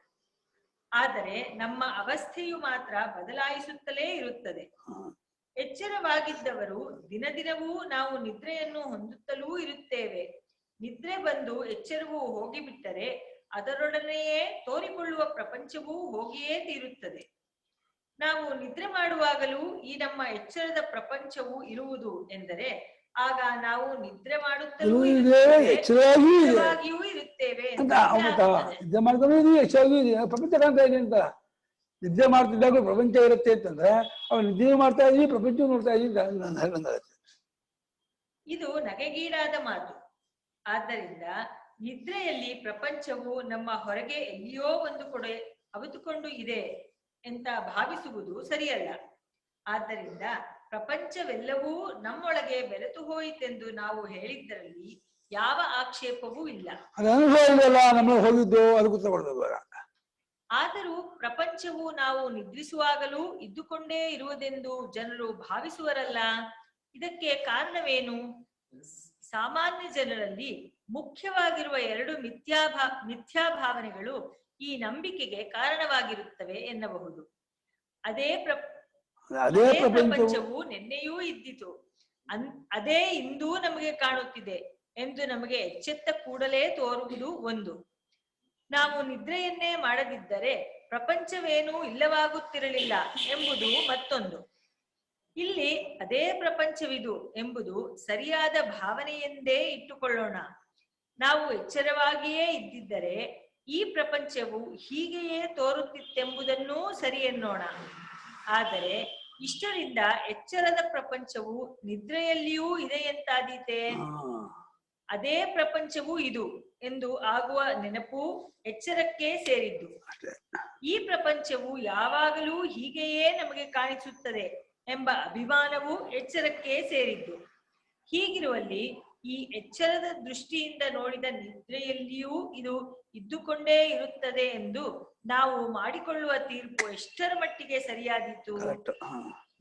ಆದರೆ ನಮ್ಮ ಅವಸ್ಥೆಯು ಮಾತ್ರ ಬದಲಾಯಿಸುತ್ತಲೇ ಇರುತ್ತದೆ. ಎಚ್ಚರವಾಗಿದ್ದವರು ದಿನದಿನವೂ ನಾವು ನಿದ್ರೆಯನ್ನು ಹೊಂದುತ್ತಲೂ ಇರುತ್ತೇವೆ. ನಿದ್ರೆ ಬಂದು ಎಚ್ಚರವು ಹೋಗಿಬಿಟ್ಟರೆ ಅದರೊಡನೆಯೇ ತೋರಿಕೊಳ್ಳುವ ಪ್ರಪಂಚವೂ ಹೋಗಿಯೇ ತೀರುತ್ತದೆ. ನಾವು ನಿದ್ರೆ ಮಾಡುವಾಗಲೂ ಈ ನಮ್ಮ ಎಚ್ಚರದ ಪ್ರಪಂಚವು ಇರುವುದು ಎಂದರೆ ಆಗ ನಾವು ನಿದ್ರೆ ಮಾಡುತ್ತಲೂ ಎಚ್ಚರವಾಗಿಯೂ ಇರುತ್ತೇವೆ. ಪ್ರಪಂಚ ಕಾಣ್ತಾ ಇದೆ ಅಂತ. ನಿದ್ದೆ ಮಾಡ್ತಿದ್ದಾಗ ಪ್ರಪಂಚ ಇರುತ್ತೆ ಅಂತಂದ್ರೆ ಅವ್ರು ನಿದ್ದೆ ಮಾಡ್ತಾ ಇದೀವಿ, ಪ್ರಪಂಚ ನೋಡ್ತಾ ಇದೀವಿ. ಇದು ನಗೆಗೀಡಾದ ಮಾತು. ಆದ್ದರಿಂದ ನಿದ್ರೆಯಲ್ಲಿ ಪ್ರಪಂಚವು ನಮ್ಮ ಹೊರಗೆ ಎಲ್ಲಿಯೋ ಒಂದು ಕಡೆ ಅವಿತುಕೊಂಡು ಇದೆ ಅಂತ ಭಾವಿಸುವುದು ಸರಿಯಲ್ಲ. ಆದ್ದರಿಂದ ಪ್ರಪಂಚವೆಲ್ಲವೂ ನಮ್ಮೊಳಗೆ ಬೆರೆತು ಹೋಯಿತೆಂದು ನಾವು ಹೇಳಿದ್ದರಲ್ಲಿ ಯಾವ ಆಕ್ಷೇಪವೂ ಇಲ್ಲ. ಅನುಭವ ಇಲ್ಲಲ್ಲ, ನಮ್ಮೊಳಗೆ ಹೋಗಿದ್ದು, ಅದಕ್ಕೆ ಉತ್ತರ ಕೊಡ್ಬೇಕು. ಆದರೂ ಪ್ರಪಂಚವು ನಾವು ನಿದ್ರಿಸುವಾಗಲೂ ಇದ್ದುಕೊಂಡೇ ಇರುವುದೆಂದು ಜನರು ಭಾವಿಸುವರಲ್ಲ. ಇದಕ್ಕೆ ಕಾರಣವೇನು? ಸಾಮಾನ್ಯ ಜನರಲ್ಲಿ ಮುಖ್ಯವಾಗಿರುವ ಎರಡು ಮಿಥ್ಯಾಭಾವನೆಗಳು ಈ ನಂಬಿಕೆಗೆ ಕಾರಣವಾಗಿರುತ್ತವೆ ಎನ್ನಬಹುದು. ಅದೇ ಪ್ರಪಂಚವು ನಿನ್ನೆಯೂ ಇದ್ದಿತು, ಅದೇ ಇಂದೂ ನಮಗೆ ಕಾಣುತ್ತಿದೆ ಎಂದು ನಮಗೆ ಎಚ್ಚೆತ್ತ ಕೂಡಲೇ ತೋರುವುದು ಒಂದು. ನಾವು ನಿದ್ರೆಯನ್ನೇ ಮಾಡದಿದ್ದರೆ ಪ್ರಪಂಚವೇನೂ ಇಲ್ಲವಾಗುತ್ತಿರಲಿಲ್ಲ ಎಂಬುದು ಮತ್ತೊಂದು. ಇಲ್ಲಿ ಅದೇ ಪ್ರಪಂಚವಿದು ಎಂಬುದು ಸರಿಯಾದ ಭಾವನೆಯೆಂದೇ ಇಟ್ಟುಕೊಳ್ಳೋಣ. ನಾವು ಎಚ್ಚರವಾಗಿಯೇ ಇದ್ದಿದ್ದರೆ ಈ ಪ್ರಪಂಚವು ಹೀಗೆಯೇ ತೋರುತ್ತಿತ್ತೆಂಬುದನ್ನೂ ಸರಿ ಎನ್ನೋಣ. ಆದರೆ ಇಷ್ಟರಿಂದ ಎಚ್ಚರದ ಪ್ರಪಂಚವು ನಿದ್ರೆಯಲ್ಲಿಯೂ ಇದೆಯಂತಾದೀತೆ. ಅದೇ ಪ್ರಪಂಚವೂ ಇದು ಎಂದು ಆಗುವ ನೆನಪು ಎಚ್ಚರಕ್ಕೆ ಸೇರಿದ್ದು. ಈ ಪ್ರಪಂಚವು ಯಾವಾಗಲೂ ಹೀಗೆಯೇ ನಮಗೆ ಕಾಣಿಸುತ್ತದೆ ಎಂಬ ಅಭಿಮಾನವು ಎಚ್ಚರಕ್ಕೆ ಸೇರಿದ್ದು. ಹೀಗಿರುವಲ್ಲಿ ಈ ಎಚ್ಚರದ ದೃಷ್ಟಿಯಿಂದ ನೋಡಿದ ನಿದ್ರೆಯಲ್ಲಿಯೂ ಇದು ಇದ್ದುಕೊಂಡೇ ಇರುತ್ತದೆ ಎಂದು ನಾವು ಮಾಡಿಕೊಳ್ಳುವ ತೀರ್ಪು ಎಷ್ಟರ ಮಟ್ಟಿಗೆ ಸರಿಯಾದೀತು?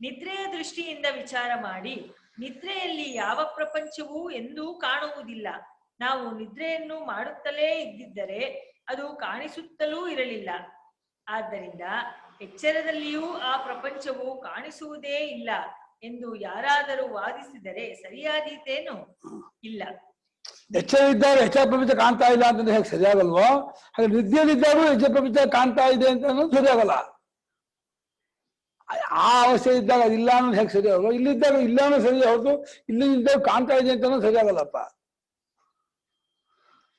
ನಿದ್ರೆಯ ದೃಷ್ಟಿಯಿಂದ ವಿಚಾರ ಮಾಡಿ ನಿದ್ರೆಯಲ್ಲಿ ಯಾವ ಪ್ರಪಂಚವೂ ಎಂದೂ ಕಾಣುವುದಿಲ್ಲ. ನಾವು ನಿದ್ರೆಯನ್ನು ಮಾಡುತ್ತಲೇ ಇದ್ದಿದ್ದರೆ ಅದು ಕಾಣಿಸುತ್ತಲೂ ಇರಲಿಲ್ಲ. ಆದ್ದರಿಂದ ಎಚ್ಚರದಲ್ಲಿಯೂ ಆ ಪ್ರಪಂಚವು ಕಾಣಿಸುವುದೇ ಇಲ್ಲ ಎಂದು ಯಾರಾದರೂ ವಾದಿಸಿದರೆ ಸರಿಯಾದೀತೇನು? ಇಲ್ಲ. ಎಚ್ಚರ ಇದ್ದಾಗ ಎಚ್ಚರ ಪ್ರಪಂಚ ಕಾಣ್ತಾ ಇಲ್ಲ ಅಂತಂದ್ರೆ ಹೇಗೆ ಸರಿಯಾಗಲ್ವೋ, ಹಾಗೆ ನಿದ್ದೆಯಲ್ಲಿದ್ದಾಗೂ ಎಚ್ಚರ ಪ್ರಪಂಚ ಕಾಣ್ತಾ ಇದೆ ಅಂತ ಅನ್ನೋದು ಸರಿಯಾಗಲ್ಲ. ಆ ಅವಸ್ಥೆ ಇದ್ದಾಗ ಅದಿಲ್ಲ ಅನ್ನೋದು ಹೇಗೆ ಸರಿಯಾಗಲ್ವ, ಇಲ್ಲಿದ್ದಾಗ ಇಲ್ಲ ಅನ್ನೋ ಸರಿ ಹೊರತು ಇಲ್ಲಿದ್ದಾಗ ಕಾಣ್ತಾ ಇದೆ ಅಂತ ಅನ್ನೋದು ಸರಿಯಾಗಲ್ಲಪ್ಪ.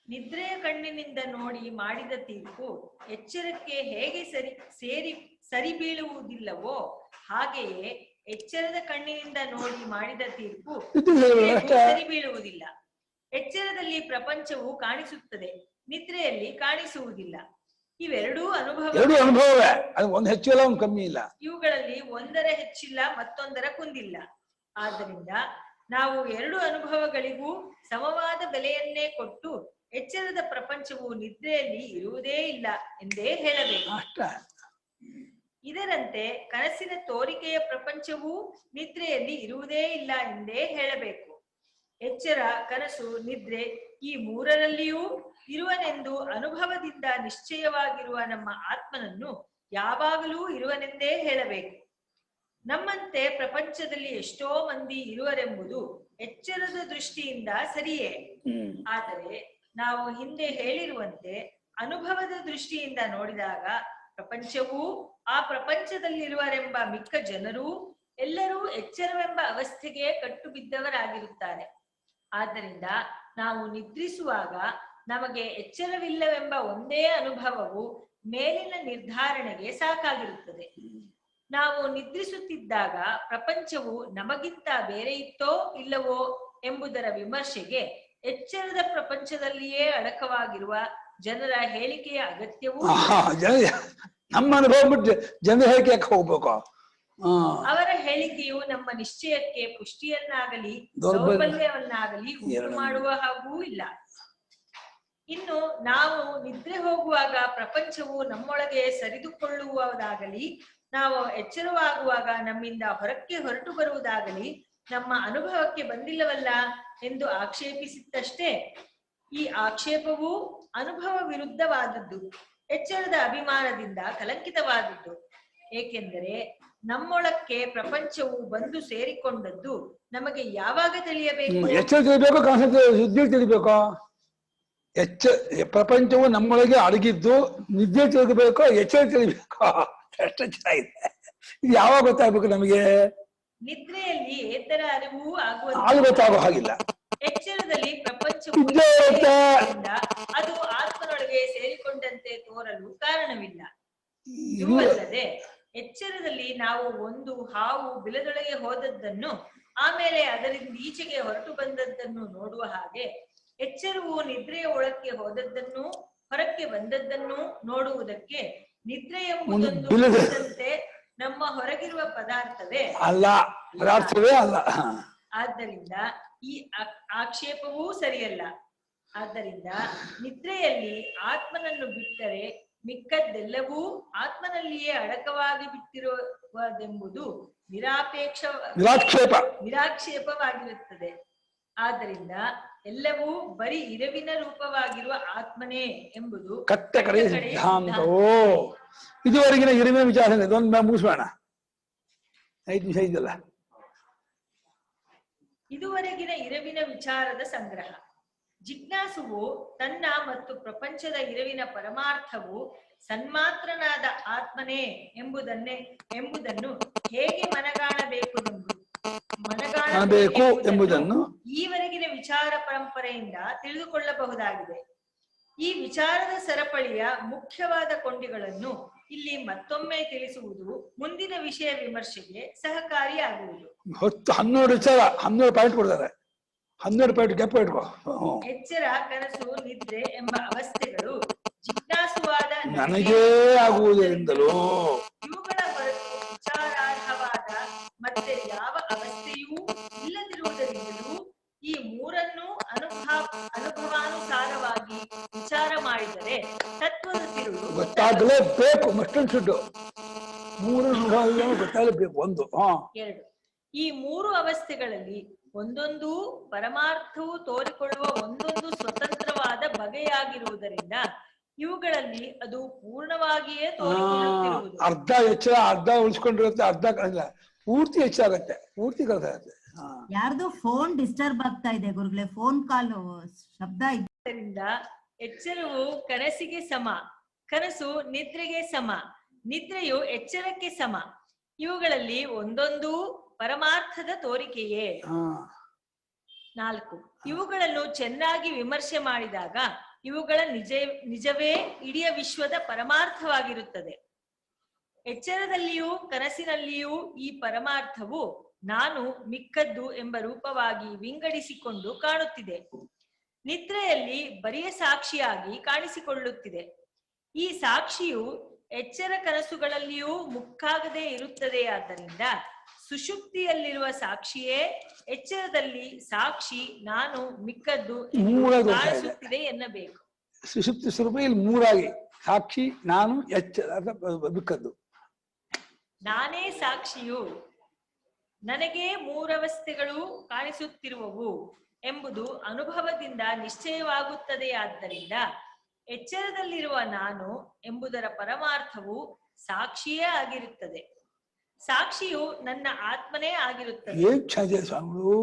ನಿದ್ರೆಯ ಕಣ್ಣಿನಿಂದ ನೋಡಿ ಮಾಡಿದ ತೀರ್ಪು ಎಚ್ಚರಕ್ಕೆ ಹೇಗೆ ಸರಿ ಬೀಳುವುದಿಲ್ಲವೋ ಹಾಗೆಯೇ ಎಚ್ಚರದ ಕಣ್ಣಿನಿಂದ ನೋಡಿ ಮಾಡಿದ ತೀರ್ಪು ಸರಿ ಬೀಳುವುದಿಲ್ಲ. ಎಚ್ಚರದಲ್ಲಿ ಪ್ರಪಂಚವು ಕಾಣಿಸುತ್ತದೆ, ನಿದ್ರೆಯಲ್ಲಿ ಕಾಣಿಸುವುದಿಲ್ಲ. ಇವೆರಡೂ ಅನುಭವವೇ. ಅದು ಒಂದು ಹೆಚ್ಚು ಇಲ್ಲ, ಒಂದು ಕಮ್ಮಿ ಇಲ್ಲ. ಇವುಗಳಲ್ಲಿ ಒಂದರ ಹೆಚ್ಚಿಲ್ಲ, ಮತ್ತೊಂದರ ಕುಂದಿಲ್ಲ. ಆದ್ದರಿಂದ ನಾವು ಎರಡು ಅನುಭವಗಳಿಗೂ ಸಮವಾದ ಬೆಲೆಯನ್ನೇ ಕೊಟ್ಟು ಎಚ್ಚರದ ಪ್ರಪಂಚವು ನಿದ್ರೆಯಲ್ಲಿ ಇರುವುದೇ ಇಲ್ಲ ಎಂದೇ ಹೇಳಬೇಕು. ಇದರಂತೆ ಕನಸಿನ ತೋರಿಕೆಯ ಪ್ರಪಂಚವೂ ನಿದ್ರೆಯಲ್ಲಿ ಇರುವುದೇ ಇಲ್ಲ ಎಂದೇ ಹೇಳಬೇಕು. ಎಚ್ಚರ, ಕನಸು, ನಿದ್ರೆ ಈ ಮೂರರಲ್ಲಿಯೂ ಇರುವನೆಂದು ಅನುಭವದಿಂದ ನಿಶ್ಚಯವಾಗಿರುವ ನಮ್ಮ ಆತ್ಮನನ್ನು ಯಾವಾಗಲೂ ಇರುವನೆಂದೇ ಹೇಳಬೇಕು. ನಮ್ಮಂತೆ ಪ್ರಪಂಚದಲ್ಲಿ ಎಷ್ಟೋ ಮಂದಿ ಇರುವರೆಂಬುದು ಎಚ್ಚರದ ದೃಷ್ಟಿಯಿಂದ ಸರಿಯೇ. ಆದರೆ ನಾವು ಹಿಂದೆ ಹೇಳಿರುವಂತೆ ಅನುಭವದ ದೃಷ್ಟಿಯಿಂದ ನೋಡಿದಾಗ ಪ್ರಪಂಚವೂ ಆ ಪ್ರಪಂಚದಲ್ಲಿರುವರೆಂಬ ಮಿಕ್ಕ ಜನರೂ ಎಲ್ಲರೂ ಎಚ್ಚರವೆಂಬ ಅವಸ್ಥೆಗೆ ಕಟ್ಟು ಬಿದ್ದವರಾಗಿರುತ್ತಾರೆ. ಆದ್ದರಿಂದ ನಾವು ನಿದ್ರಿಸುವಾಗ ನಮಗೆ ಎಚ್ಚರವಿಲ್ಲವೆಂಬ ಒಂದೇ ಅನುಭವವು ಮೇಲಿನ ನಿರ್ಧಾರಣೆಗೆ ಸಾಕಾಗಿರುತ್ತದೆ. ನಾವು ನಿದ್ರಿಸುತ್ತಿದ್ದಾಗ ಪ್ರಪಂಚವು ನಮಗಿಂತ ಬೇರೆ ಇತ್ತೋ ಇಲ್ಲವೋ ಎಂಬುದರ ವಿಮರ್ಶೆಗೆ ಎಚ್ಚರದ ಪ್ರಪಂಚದಲ್ಲಿಯೇ ಅಡಕವಾಗಿರುವ ಜನರ ಹೇಳಿಕೆಯ ಅಗತ್ಯವೂ ನಮ್ಮ ಅನುಭವ ಬಿಟ್ಟು ಜನರ ಹೇಳಿಕೆ ಹೋಗ್ಬೇಕು. ಅವರ ಹೇಳಿಕೆಯು ನಮ್ಮ ನಿಶ್ಚಯಕ್ಕೆ ಪುಷ್ಟಿಯನ್ನಾಗಲಿ ದೌರ್ಬಲ್ಯವನ್ನಾಗಲಿ ಉಂಟು ಮಾಡುವ ಹಾಗೂ ಇಲ್ಲ. ಇನ್ನು ನಾವು ನಿದ್ರೆ ಹೋಗುವಾಗ ಪ್ರಪಂಚವು ನಮ್ಮೊಳಗೆ ಸರಿದುಕೊಳ್ಳುವುದಾಗಲಿ, ನಾವು ಎಚ್ಚರವಾಗುವಾಗ ನಮ್ಮಿಂದ ಹೊರಕ್ಕೆ ಹೊರಟು ಬರುವುದಾಗಲಿ ನಮ್ಮ ಅನುಭವಕ್ಕೆ ಬಂದಿಲ್ಲವಲ್ಲ ಎಂದು ಆಕ್ಷೇಪಿಸಿದ್ದಷ್ಟೇ. ಈ ಆಕ್ಷೇಪವು ಅನುಭವ ವಿರುದ್ಧವಾದದ್ದು, ಎಚ್ಚರದ ಅಭಿಮಾನದಿಂದ ಕಲಂಕಿತವಾದದ್ದು. ಏಕೆಂದರೆ ನಮ್ಮೊಳಕ್ಕೆ ಪ್ರಪಂಚವು ಬಂದು ಸೇರಿಕೊಂಡದ್ದು ನಮಗೆ ಯಾವಾಗ ತಿಳಿಯಬೇಕು? ಎಚ್ಚರ ತಿಳಿಬೇಕು, ಸುದ್ದಿ ತಿಳಿಬೇಕು. ಪ್ರಪಂಚವು ನಮ್ಮೊಳಗೆ ಅಡಗಿದ್ದು ನಿದ್ದೆ ತಿಳಿಬೇಕು, ಎಚ್ಚರ ತಿಳಿಬೇಕು. ಅಷ್ಟು ಚೆನ್ನಾಗಿದೆ. ಇದು ಯಾವಾಗ ಗೊತ್ತಾಗ್ಬೇಕು ನಮಗೆ? ನಿದ್ರೆಯಲ್ಲಿ ಏತರ ಅರಿವು ಗೊತ್ತಾಗೋ ಹಾಗಿಲ್ಲ. ಎಚ್ಚರದಲ್ಲಿ ಪ್ರಪಂಚವು ಅದು ಆತ್ಮನೊಳಗೆ ಸೇರಿಕೊಂಡಂತೆ ತೋರಲು ಕಾರಣವಿಲ್ಲ. ಇವಲ್ಲದೆ ಎಚ್ಚರದಲ್ಲಿ ನಾವು ಒಂದು ಹಾವು ಬಿಲದೊಳಗೆ ಹೋದದ್ದನ್ನು ಆಮೇಲೆ ಅದರಿಂದ ಈಚೆಗೆ ಹೊರಟು ಬಂದದ್ದನ್ನು ನೋಡುವ ಹಾಗೆ ಎಚ್ಚರವು ನಿದ್ರೆಯ ಒಳಕ್ಕೆ ಹೋದದ್ದನ್ನು ಹೊರಕ್ಕೆ ಬಂದದ್ದನ್ನು ನೋಡುವುದಕ್ಕೆ ನಿದ್ರೆ ಎಂಬುದೊಂದು ನಮ್ಮ ಹೊರಗಿರುವ ಪದಾರ್ಥವೇ ಅಲ್ಲ. ಆದ್ದರಿಂದ ಈ ಆಕ್ಷೇಪವೂ ಸರಿಯಲ್ಲ. ಆದ್ದರಿಂದ ನಿದ್ರೆಯಲ್ಲಿ ಆತ್ಮನನ್ನು ಬಿಟ್ಟರೆ ಮಿಕ್ಕದ್ದೆಲ್ಲವೂ ಆತ್ಮನಲ್ಲಿಯೇ ಅಡಕವಾಗಿ ಬಿಟ್ಟಿರುವುದೆಂಬುದು ನಿರಾಕ್ಷೇಪವಾಗಿರುತ್ತದೆ. ಆದ್ದರಿಂದ ಎಲ್ಲವೂ ಬರೀ ಇರವಿನ ರೂಪವಾಗಿರುವ ಆತ್ಮನೇ ಎಂಬುದು ಕಟ್ಟ ಕಡೆಯ ಸಿದ್ಧಾಂತವೋ. ಇದುವರೆಗಿನ ಇರುವಿನ ವಿಚಾರ ಇದೊಂದು ಮುಗಿಸೋಣ. 5 ನಿಮಿಷ ಇದೆಯಲ್ಲ. ಇದುವರೆಗಿನ ಇರವಿನ ವಿಚಾರದ ಸಂಗ್ರಹ. ಜಿಜ್ಞಾಸುವು ತನ್ನ ಮತ್ತು ಪ್ರಪಂಚದ ಇರವಿನ ಪರಮಾರ್ಥವು ಸನ್ಮಾತ್ರನಾದ ಆತ್ಮನೇ ಎಂಬುದನ್ನು ಹೇಗೆ ಮನಗಾಣಬೇಕು ಎಂಬುದನ್ನು ಈವರೆಗಿನ ವಿಚಾರ ಪರಂಪರೆಯಿಂದ ತಿಳಿದುಕೊಳ್ಳಬಹುದಾಗಿದೆ. ಈ ವಿಚಾರದ ಸರಪಳಿಯ ಮುಖ್ಯವಾದ ಕೊಂಡಿಗಳನ್ನು ಇಲ್ಲಿ ಮತ್ತೊಮ್ಮೆ ತಿಳಿಸುವುದು ಮುಂದಿನ ವಿಷಯ ವಿಮರ್ಶೆಗೆ ಸಹಕಾರಿಯಾಗುವುದು. 12 ವಿಚಾರ 12 ಪಾಯಿಂಟ್ ಕೊಡ್ತಾರೆ. 12 ಪಾಯಿಂಟ್ ಗ್ಯಾಪ್ ಇಟ್ಕೋ. ಎಚ್ಚರ, ಕನಸು, ನಿದ್ರೆ ಎಂಬ ಅವಸ್ಥೆಗಳು ಜಿಜ್ಞಾಸುವಾದ ನನಗೇ ಆಗುವುದರಿಂದಲೂ ಇವುಗಳ ಹೊರತು ವಿಚಾರಾರ್ಹವಾದ ಮತ್ತೆ ಯಾವ ಅವಸ್ಥೆಯೂ ಇಲ್ಲದಿರುವುದರಿಂದಲೂ ಈ ಮೂರನ್ನು ಅನುಭವಾನುಸಾರವಾಗಿ ವಿಚಾರ ಮಾಡಿದರೆ ತತ್ವದ ತಿರುಳು ಗೊತ್ತಾಗಲೇಬೇಕು. ಮಸ್ಟನ್ ಶುಡ್ಡು 3 ಅನುಭವ ಗೊತ್ತಾಗಲೇಬೇಕು. 2 ಈ 3 ಅವಸ್ಥೆಗಳಲ್ಲಿ ಒಂದೊಂದು ಪರಮಾರ್ಥವು ತೋರಿಕೊಳ್ಳುವ ಒಂದೊಂದು ಸ್ವತಂತ್ರವಾದ ಬಗೆಯಾಗಿರುವುದರಿಂದ ಇವುಗಳಲ್ಲಿ ಅದು ಪೂರ್ಣವಾಗಿಯೇ ತೋರಿಕೊಳ್ಳುತ್ತಿರುವುದು. ಅರ್ಧ ಎಚ್ಚರ, ಅರ್ಧ ಉಳಿಸ್ಕೊಂಡಿರುತ್ತೆ, ಅರ್ಧ ಕಳಿಲ್ಲ. ಪೂರ್ತಿ ಹೆಚ್ಚಾಗತ್ತೆ, ಪೂರ್ತಿ ಕಳ್ಸಾಗತ್ತೆ. ಯಾರ್ದು ಫೋನ್ ಡಿಸ್ಟರ್ಬ್ ಆಗ್ತಾ ಇದೆ ಗುರುಗಳೇ, ಫೋನ್ ಕಾಲ್ ಶಬ್ದ ಇದರಿಂದ ಎಚ್ಚರವು ಕನಸಿಗೆ ಸಮ, ಕನಸು ನಿದ್ರೆಗೆ ಸಮ, ನಿದ್ರೆಯು ಎಚ್ಚರಕ್ಕೆ ಸಮ. ಇವುಗಳಲ್ಲಿ ಒಂದೊಂದು ಪರಮಾರ್ಥದ ತೋರಿಕೆಯೇ. 4 ಇವುಗಳನ್ನು ಚೆನ್ನಾಗಿ ವಿಮರ್ಶೆ ಮಾಡಿದಾಗ ಇವುಗಳ ನಿಜವೇ ಇಡೀ ವಿಶ್ವದ ಪರಮಾರ್ಥವಾಗಿರುತ್ತದೆ. ಎಚ್ಚರದಲ್ಲಿಯೂ ಕನಸಿನಲ್ಲಿಯೂ ಈ ಪರಮಾರ್ಥವು ನಾನು ಮಿಕ್ಕದ್ದು ಎಂಬ ರೂಪವಾಗಿ ವಿಂಗಡಿಸಿಕೊಂಡು ಕಾಣುತ್ತಿದೆ. ನಿದ್ರೆಯಲ್ಲಿ ಬರಿಯ ಸಾಕ್ಷಿಯಾಗಿ ಕಾಣಿಸಿಕೊಳ್ಳುತ್ತಿದೆ. ಈ ಸಾಕ್ಷಿಯು ಎಚ್ಚರ ಕನಸುಗಳಲ್ಲಿಯೂ ಮುಕ್ಕಾಗದೇ ಇರುತ್ತದೆಯಾದ್ದರಿಂದ ಸುಷುಪ್ತಿಯಲ್ಲಿರುವ ಸಾಕ್ಷಿಯೇ ಎಚ್ಚರದಲ್ಲಿ ಸಾಕ್ಷಿ ನಾನು ಮಿಕ್ಕದ್ದು ಕಾಣಿಸುತ್ತಿದೆ ಎನ್ನಬೇಕು. ಸುಷುಪ್ತಿ ಸ್ವರೂಪ ಇಲ್ಲಿ 3 ಸಾಕ್ಷಿ, ನಾನು, ಎಚ್ಚರ, ಮಿಕ್ಕದ್ದು. ನಾನೇ ಸಾಕ್ಷಿಯು, ನನಗೆ 3 ಅವಸ್ಥೆಗಳು ಕಾಣಿಸುತ್ತಿರುವವು ಎಂಬುದು ಅನುಭವದಿಂದ ನಿಶ್ಚಯವಾಗುತ್ತದೆಯಾದ್ದರಿಂದ ಎಚ್ಚರದಲ್ಲಿರುವ ನಾನು ಎಂಬುದರ ಪರಮಾರ್ಥವು ಸಾಕ್ಷಿಯೇ ಆಗಿರುತ್ತದೆ. ಸಾಕ್ಷಿಯು ನನ್ನ ಆತ್ಮನೇ ಆಗಿರುತ್ತದೆ. ಏನ್ ಛಾಜೆ ಸ್ವಾಮಿಗಳು,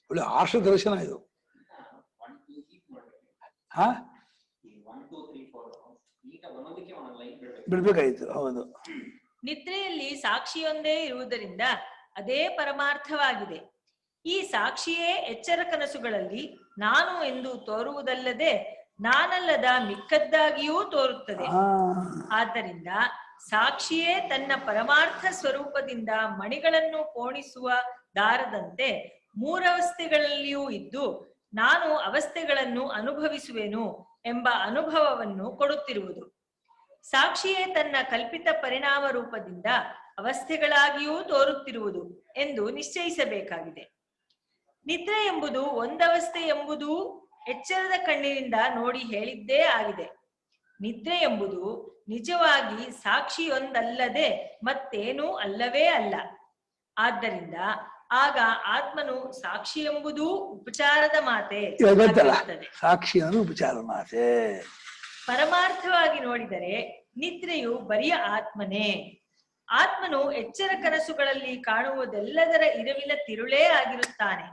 ಒಳ್ಳೆ ಆರ್ಷ ದರ್ಶನ ಇದು. ಬಿಡ್ಬೇಕಾಯ್ತು. ಹೌದು. ನಿದ್ರೆಯಲ್ಲಿ ಸಾಕ್ಷಿಯೊಂದೇ ಇರುವುದರಿಂದ ಅದೇ ಪರಮಾರ್ಥವಾಗಿದೆ. ಈ ಸಾಕ್ಷಿಯೇ ಎಚ್ಚರ ಕನಸುಗಳಲ್ಲಿ ನಾನು ಎಂದು ತೋರುವುದಲ್ಲದೆ ನಾನಲ್ಲದ ಮಿಕ್ಕದ್ದಾಗಿಯೂ ತೋರುತ್ತದೆ. ಆದ್ದರಿಂದ ಸಾಕ್ಷಿಯೇ ತನ್ನ ಪರಮಾರ್ಥ ಸ್ವರೂಪದಿಂದ ಮಣಿಗಳನ್ನು ಪೋಣಿಸುವ ದಾರದಂತೆ 3 ಅವಸ್ಥೆಗಳಲ್ಲಿಯೂ ಇದ್ದು ನಾನು ಅವಸ್ಥೆಗಳನ್ನು ಅನುಭವಿಸುವೆನು ಎಂಬ ಅನುಭವವನ್ನು ಕೊಡುತ್ತಿರುವುದು. ಸಾಕ್ಷಿಯೇ ತನ್ನ ಕಲ್ಪಿತ ಪರಿಣಾಮ ರೂಪದಿಂದ ಅವಸ್ಥೆಗಳಾಗಿಯೂ ತೋರುತ್ತಿರುವುದು ಎಂದು ನಿಶ್ಚಯಿಸಬೇಕಾಗಿದೆ. ನಿದ್ರೆ ಎಂಬುದು ಒಂದವಸ್ಥೆ ಎಂಬುದು ಎಚ್ಚರದ ಕಣ್ಣಿನಿಂದ ನೋಡಿ ಹೇಳಿದ್ದೇ ಆಗಿದೆ. ನಿದ್ರೆ ಎಂಬುದು ನಿಜವಾಗಿ ಸಾಕ್ಷಿಯೊಂದಲ್ಲದೆ ಮತ್ತೇನೂ ಅಲ್ಲವೇ ಅಲ್ಲ. ಆದ್ದರಿಂದ ಆಗ ಆತ್ಮನು ಸಾಕ್ಷಿ ಎಂಬುದು ಉಪಚಾರದ ಮಾತೆ. ಸಾಕ್ಷಿ ಉಪಚಾರ ಮಾತೆ. ಪರಮಾರ್ಥವಾಗಿ ನೋಡಿದರೆ ನಿದ್ರೆಯು ಬರಿಯ ಆತ್ಮನೇ. ಆತ್ಮನು ಎಚ್ಚರ ಕನಸುಗಳಲ್ಲಿ ಕಾಣುವುದೆಲ್ಲದರ ಇರವಿನ ತಿರುಳೇ ಆಗಿರುತ್ತಾನೆ.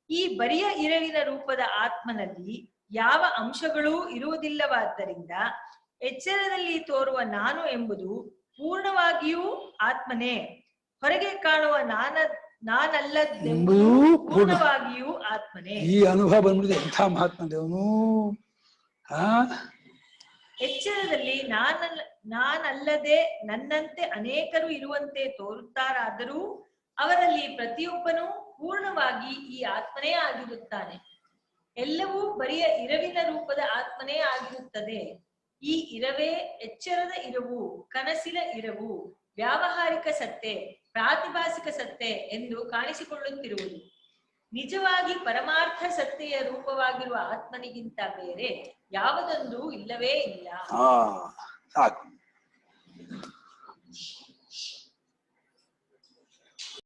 ಈ ಬರಿಯ ಇರವಿನ ರೂಪದ ಆತ್ಮನಲ್ಲಿ ಯಾವ ಅಂಶಗಳೂ ಇರುವುದಿಲ್ಲವಾದ್ದರಿಂದ ಎಚ್ಚರದಲ್ಲಿ ತೋರುವ ನಾನು ಎಂಬುದು ಪೂರ್ಣವಾಗಿಯೂ ಆತ್ಮನೇ. ಹೊರಗೆ ಕಾಣುವ ನಾನಲ್ಲದೆಂಬುದು ಪೂರ್ಣವಾಗಿಯೂ ಆತ್ಮನೇ. ಈ ಅನುಭವ ಬಂದ್ಬಿಡಿದೆ ಎಂಥ ಮಹಾತ್ಮ ದೇವನು. ಎಚ್ಚರದಲ್ಲಿ ನಾನಲ್ಲದೆ ನನ್ನಂತೆ ಅನೇಕರು ಇರುವಂತೆ ತೋರುತ್ತಾರಾದರೂ ಅವರಲ್ಲಿ ಪ್ರತಿಯೊಬ್ಬನೂ ಪೂರ್ಣವಾಗಿ ಈ ಆತ್ಮನೇ ಆಗಿರುತ್ತಾನೆ. ಎಲ್ಲವೂ ಬರಿಯ ಇರವಿನ ರೂಪದ ಆತ್ಮನೇ ಆಗಿರುತ್ತದೆ. ಈ ಇರವೇ ಎಚ್ಚರದ ಇರವು, ಕನಸಿನ ಇರವು, ವ್ಯಾವಹಾರಿಕ ಸತ್ತೆ, ಪ್ರಾತಿಭಾಸಿಕ ಸತ್ತೆ ಎಂದು ಕಾಣಿಸಿಕೊಳ್ಳುತ್ತಿರುವುದು. ನಿಜವಾಗಿ ಪರಮಾರ್ಥ ಸತ್ತೆಯ ರೂಪವಾಗಿರುವ ಆತ್ಮನಿಗಿಂತ ಬೇರೆ ಯಾವುದೊಂದು ಇಲ್ಲವೇ ಇಲ್ಲ. ಸಾಕು.